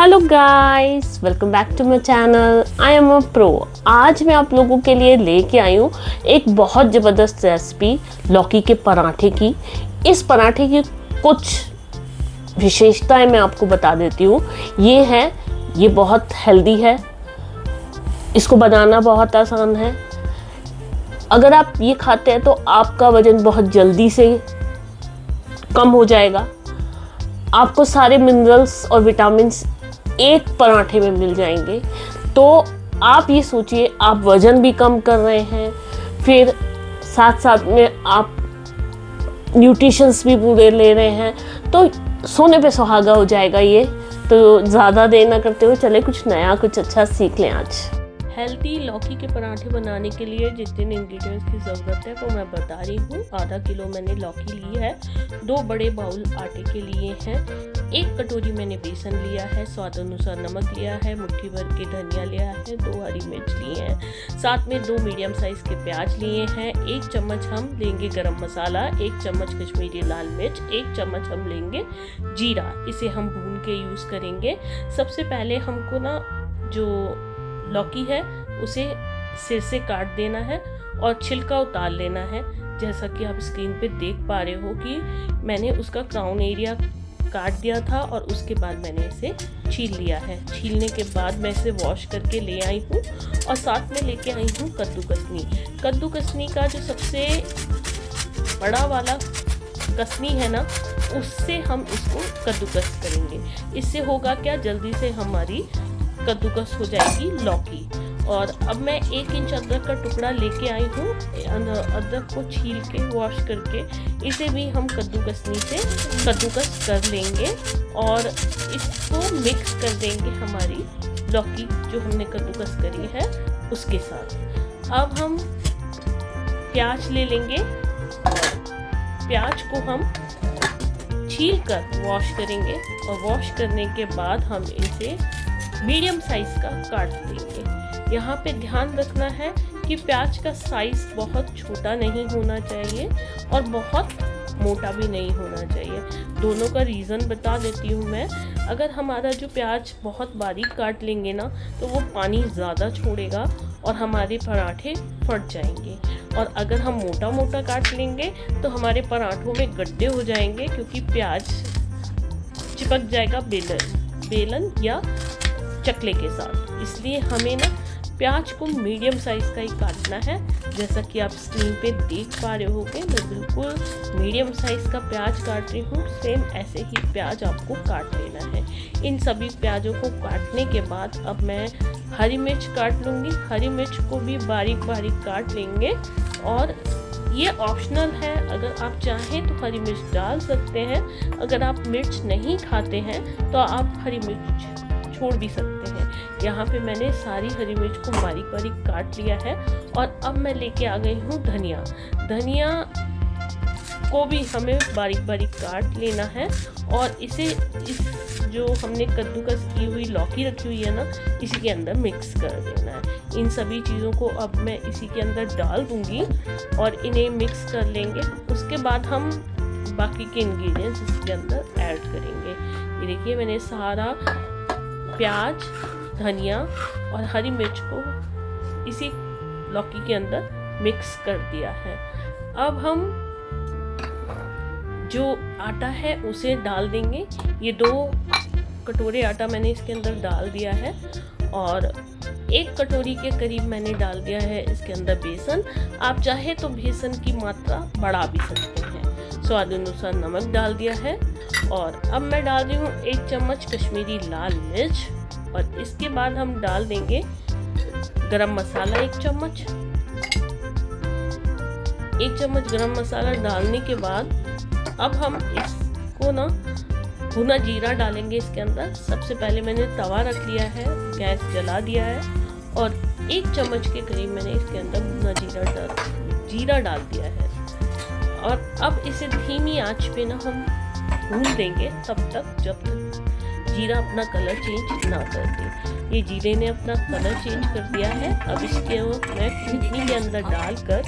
Hello guys, welcome back to my channel. I am a pro. आज मैं आप लोगों के लिए लेके आई हूँ एक बहुत ज़बरदस्त रेसिपी लौकी के पराठे की। इस पराठे की कुछ विशेषताएं मैं आपको बता देती हूँ। ये बहुत हेल्दी है, इसको बनाना बहुत आसान है। अगर आप ये खाते हैं तो आपका वज़न बहुत जल्दी से कम हो जाएगा। आपको सारे मिनरल्स और विटामिन्स एक पराठे में मिल जाएंगे। तो आप ये सोचिए, आप वज़न भी कम कर रहे हैं, फिर साथ साथ में आप न्यूट्रिशंस भी पूरे ले रहे हैं, तो सोने पे सुहागा हो जाएगा ये। तो ज़्यादा देर ना करते हुए चले कुछ नया, कुछ अच्छा सीख लें आज। हेल्दी लौकी के पराठे बनाने के लिए जितने इंग्रेडिएंट्स की ज़रूरत है वो मैं बता रही हूँ। आधा किलो मैंने लौकी ली है, 2 बड़े बाउल आटे के लिए हैं, 1 कटोरी मैंने बेसन लिया है, स्वाद अनुसार नमक लिया है, मुट्ठी भर के धनिया लिया है, 2 हरी मिर्च लिए हैं, साथ में 2 मीडियम साइज़ के प्याज लिए हैं, 1 चम्मच हम लेंगे गरम मसाला, 1 चम्मच कश्मीरी लाल मिर्च, 1 चम्मच हम लेंगे जीरा। इसे हम भून के यूज़ करेंगे। सबसे पहले हमको ना जो लौकी है उसे सिर से काट देना है और छिलका उतार लेना है। जैसा कि आप स्क्रीन पे देख पा रहे हो कि मैंने उसका क्राउन एरिया काट दिया था और उसके बाद मैंने इसे छील लिया है। छीलने के बाद मैं इसे वॉश करके ले आई हूँ और साथ में लेके आई हूँ कद्दू कसनी का जो सबसे बड़ा वाला कसनी है ना, उससे हम इसको कद्दूकस करेंगे। इससे होगा क्या, जल्दी से हमारी कद्दूकस हो जाएगी लौकी। और अब मैं 1 इंच अदरक का टुकड़ा लेके आई हूँ। अदरक को छील के वॉश करके इसे भी हम कद्दूकस कर लेंगे और इसको मिक्स कर देंगे हमारी लौकी जो हमने कद्दूकस करी है उसके साथ। अब हम प्याज ले लेंगे और प्याज को हम छील कर वॉश करेंगे और वॉश करने के बाद हम इसे मीडियम साइज का काट देंगे। यहाँ पे ध्यान रखना है कि प्याज का साइज बहुत छोटा नहीं होना चाहिए और बहुत मोटा भी नहीं होना चाहिए। दोनों का रीज़न बता देती हूँ मैं। अगर हमारा जो प्याज बहुत बारीक काट लेंगे ना तो वो पानी ज़्यादा छोड़ेगा और हमारे पराठे फट जाएंगे। और अगर हम मोटा मोटा काट लेंगे तो हमारे पराठों में गड्ढे हो जाएंगे, क्योंकि प्याज चिपक जाएगा बेलन या चकले के साथ। इसलिए हमें ना प्याज को मीडियम साइज़ का ही काटना है। जैसा कि आप स्क्रीन पे देख पा रहे होगे, मैं बिल्कुल मीडियम साइज़ का प्याज काट रही हूँ। सेम ऐसे ही प्याज आपको काट लेना है। इन सभी प्याजों को काटने के बाद अब मैं हरी मिर्च काट लूँगी। हरी मिर्च को भी बारीक बारीक काट लेंगे और ये ऑप्शनल है। अगर आप चाहें तो हरी मिर्च डाल सकते हैं। अगर आप मिर्च नहीं खाते हैं तो आप हरी मिर्च छोड़ भी सकते हैं। यहाँ पे मैंने सारी हरी मिर्च को बारीक बारीक काट लिया है। और अब मैं लेके आ गई हूँ धनिया को भी हमें बारीक बारीक काट लेना है और इस जो हमने कद्दूकस की हुई लौकी रखी हुई है ना, इसी के अंदर मिक्स कर देना है। इन सभी चीज़ों को अब मैं इसी के अंदर डाल दूँगी और इन्हें मिक्स कर लेंगे। उसके बाद हम बाकी के इंग्रेडिएंट्स इसके अंदर ऐड करेंगे। ये देखिए, मैंने सारा प्याज, धनिया और हरी मिर्च को इसी लौकी के अंदर मिक्स कर दिया है। अब हम जो आटा है उसे डाल देंगे। ये 2 कटोरे आटा मैंने इसके अंदर डाल दिया है और 1 कटोरी के करीब मैंने डाल दिया है इसके अंदर बेसन। आप चाहे तो बेसन की मात्रा बढ़ा भी सकते हैं। स्वाद अनुसार नमक डाल दिया है और अब मैं डाल रही हूँ 1 चम्मच कश्मीरी लाल मिर्च और इसके बाद हम डाल देंगे गरम मसाला 1 चम्मच। 1 चम्मच गरम मसाला डालने के बाद अब हम इसको ना भुना जीरा डालेंगे इसके अंदर। सबसे पहले मैंने तवा रख लिया है, गैस जला दिया है और 1 चम्मच के करीब मैंने इसके अंदर भुना जीरा डाल दिया है। और अब इसे धीमी आंच पे ना हम भून देंगे तब तक जब तक जीरा अपना कलर चेंज ना कर दे। ये जीरे ने अपना कलर चेंज कर दिया है। अब इसके मैं कूटनी के अंदर डालकर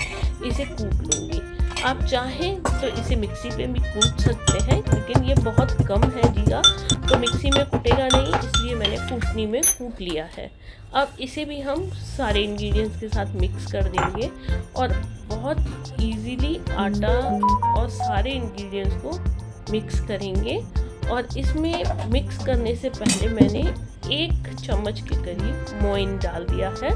इसे कूट लूँगी। आप चाहें तो इसे मिक्सी पे भी कूट सकते हैं, लेकिन ये बहुत कम है जीरा तो मिक्सी में कूटेगा नहीं, इसलिए मैंने चाशनी में कूट लिया है। अब इसे भी हम सारे इंग्रेडिएंट्स के साथ मिक्स कर देंगे और बहुत इजीली आटा और सारे इंग्रेडिएंट्स को मिक्स करेंगे। और इसमें मिक्स करने से पहले मैंने 1 चम्मच के करीब मोइन डाल दिया है,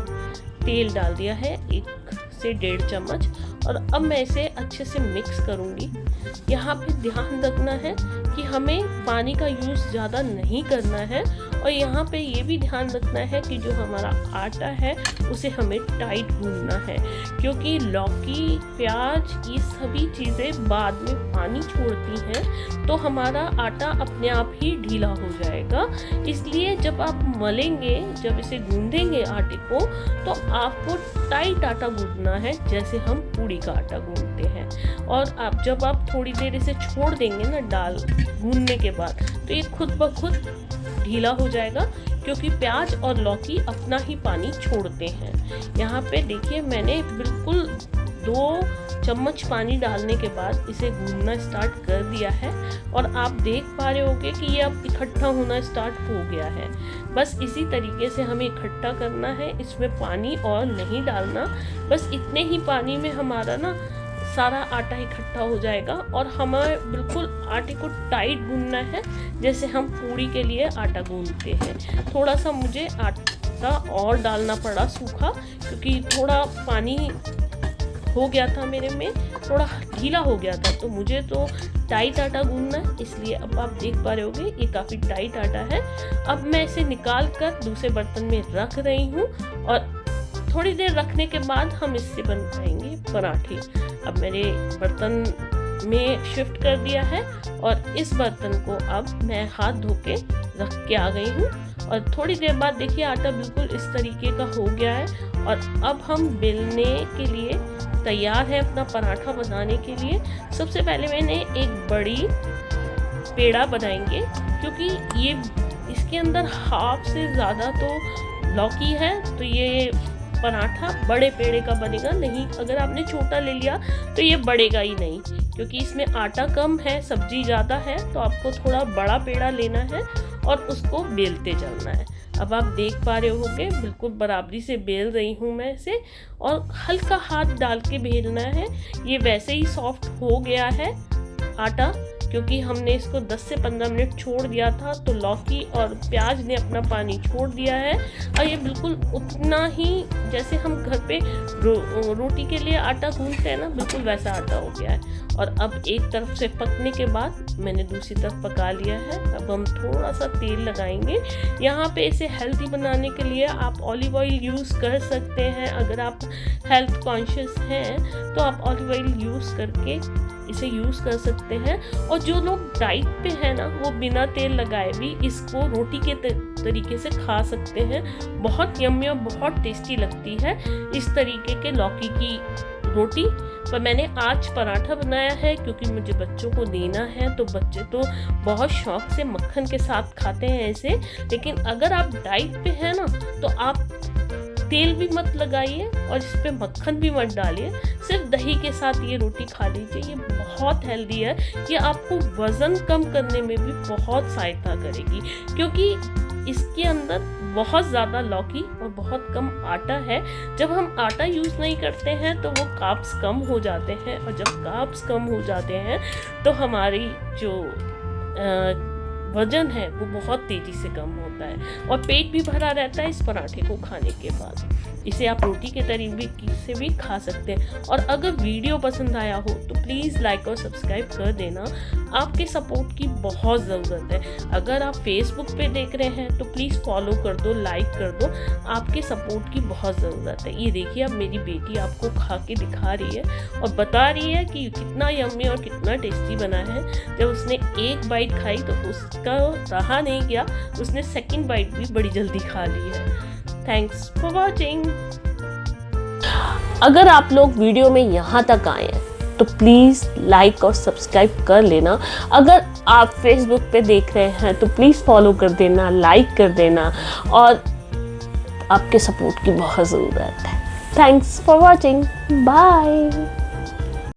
तेल डाल दिया है 1 से 1.5 चम्मच। और अब मैं इसे अच्छे से मिक्स करूँगी। यहाँ पे ध्यान रखना है कि हमें पानी का यूज़ ज़्यादा नहीं करना है और यहाँ पे ये भी ध्यान रखना है कि जो हमारा आटा है उसे हमें टाइट गूंदना है, क्योंकि लौकी, प्याज ये सभी चीज़ें बाद में पानी छोड़ती हैं तो हमारा आटा अपने आप ही ढीला हो जाएगा। इसलिए जब आप मलेंगे, जब इसे गूंदेंगे आटे को, तो आपको टाइट आटा गूंदना है जैसे हम पूड़ी का आटा गूंदते हैं। और जब आप थोड़ी देर इसे छोड़ देंगे ना दाल गूंदने के बाद, तो ये खुद ब खुद ढीला हो जाएगा, क्योंकि प्याज और लौकी अपना ही पानी छोड़ते हैं। यहाँ पे देखिए मैंने बिल्कुल 2 चम्मच पानी डालने के बाद इसे गूंदना स्टार्ट कर दिया है और आप देख पा रहे होंगे कि ये अब इकट्ठा होना स्टार्ट हो गया है। बस इसी तरीके से हमें इकट्ठा करना है, इसमें पानी और नहीं डालना। बस इतने ही पानी में हमारा ना सारा आटा इकट्ठा हो जाएगा और हमें बिल्कुल आटे को टाइट गूंदना है जैसे हम पूड़ी के लिए आटा गूंदते हैं। थोड़ा सा मुझे आटा और डालना पड़ा सूखा, क्योंकि थोड़ा पानी हो गया था मेरे में, थोड़ा ढीला हो गया था, तो मुझे तो टाइट आटा गूंदना है। इसलिए अब आप देख पा रहे होंगे ये काफ़ी टाइट आटा है। अब मैं इसे निकाल कर दूसरे बर्तन में रख रही हूँ और थोड़ी देर रखने के बाद हम इससे बनाएंगे पराठे। अब मेरे बर्तन में शिफ्ट कर दिया है और इस बर्तन को अब मैं हाथ धो के रख के आ गई हूँ। और थोड़ी देर बाद देखिए आटा बिल्कुल इस तरीके का हो गया है और अब हम बेलने के लिए तैयार है अपना पराठा बनाने के लिए। सबसे पहले मैंने एक बड़ी पेड़ा बनाएंगे, क्योंकि ये इसके अंदर हाफ से ज़्यादा तो लौकी है, तो ये पराठा बड़े पेड़े का बनेगा। नहीं, अगर आपने छोटा ले लिया तो ये बढ़ेगा ही नहीं, क्योंकि इसमें आटा कम है, सब्जी ज़्यादा है, तो आपको थोड़ा बड़ा पेड़ा लेना है और उसको बेलते चलना है। अब आप देख पा रहे होंगे बिल्कुल बराबरी से बेल रही हूँ मैं इसे, और हल्का हाथ डाल के बेलना है। ये वैसे ही सॉफ्ट हो गया है आटा, क्योंकि हमने इसको 10 से 15 मिनट छोड़ दिया था, तो लौकी और प्याज ने अपना पानी छोड़ दिया है और ये बिल्कुल उतना ही जैसे हम घर पे रोटी के लिए आटा गूंथते हैं ना, बिल्कुल वैसा आटा हो गया है। और अब एक तरफ से पकने के बाद मैंने दूसरी तरफ पका लिया है। अब हम थोड़ा सा तेल लगाएंगे। यहाँ पे इसे हेल्दी बनाने के लिए आप ऑलिव ऑयल यूज़ कर सकते हैं। अगर आप हेल्थ कॉन्शियस हैं तो आप ऑलिव ऑयल यूज़ करके इसे यूज़ कर सकते हैं। और जो लोग डाइट पे हैं ना, वो बिना तेल लगाए भी इसको रोटी के तरीके से खा सकते हैं। बहुत यम्मी और बहुत टेस्टी लगती है इस तरीके के लौकी की रोटी। पर मैंने आज पराठा बनाया है क्योंकि मुझे बच्चों को देना है, तो बच्चे तो बहुत शौक से मक्खन के साथ खाते हैं ऐसे। लेकिन अगर आप डाइट पे हैं ना, तो आप तेल भी मत लगाइए और इस पे मक्खन भी मत डालिए, सिर्फ दही के साथ ये रोटी खा लीजिए। ये बहुत हेल्दी है, ये आपको वज़न कम करने में भी बहुत सहायता करेगी, क्योंकि इसके अंदर बहुत ज़्यादा लौकी और बहुत कम आटा है। जब हम आटा यूज़ नहीं करते हैं तो वो कार्ब्स कम हो जाते हैं, और जब कार्ब्स कम हो जाते हैं तो हमारी जो वज़न है वो बहुत तेज़ी से कम होता है और पेट भी भरा रहता है इस पराठे को खाने के बाद। इसे आप रोटी के तरीके से भी खा सकते हैं। और अगर वीडियो पसंद आया हो तो प्लीज़ लाइक और सब्सक्राइब कर देना। आपके सपोर्ट की बहुत ज़रूरत है। अगर आप फेसबुक पे देख रहे हैं तो प्लीज़ फॉलो कर दो, लाइक कर दो। आपके सपोर्ट की बहुत ज़रूरत है। ये देखिए, अब मेरी बेटी आपको खा के दिखा रही है और बता रही है कि कितना यम्मी और कितना टेस्टी बना है। जब उसने एक बाइट खाई तो उसका रहा नहीं गया, उसने सेकंड बाइट भी बड़ी जल्दी खा ली है। Thanks for watching. अगर आप लोग वीडियो में यहाँ तक आए हैं तो प्लीज़ लाइक और सब्सक्राइब कर लेना। अगर आप फेसबुक पे देख रहे हैं तो प्लीज़ फॉलो कर देना, लाइक कर देना, और आपके सपोर्ट की बहुत ज़रूरत है। Thanks for watching. बाय।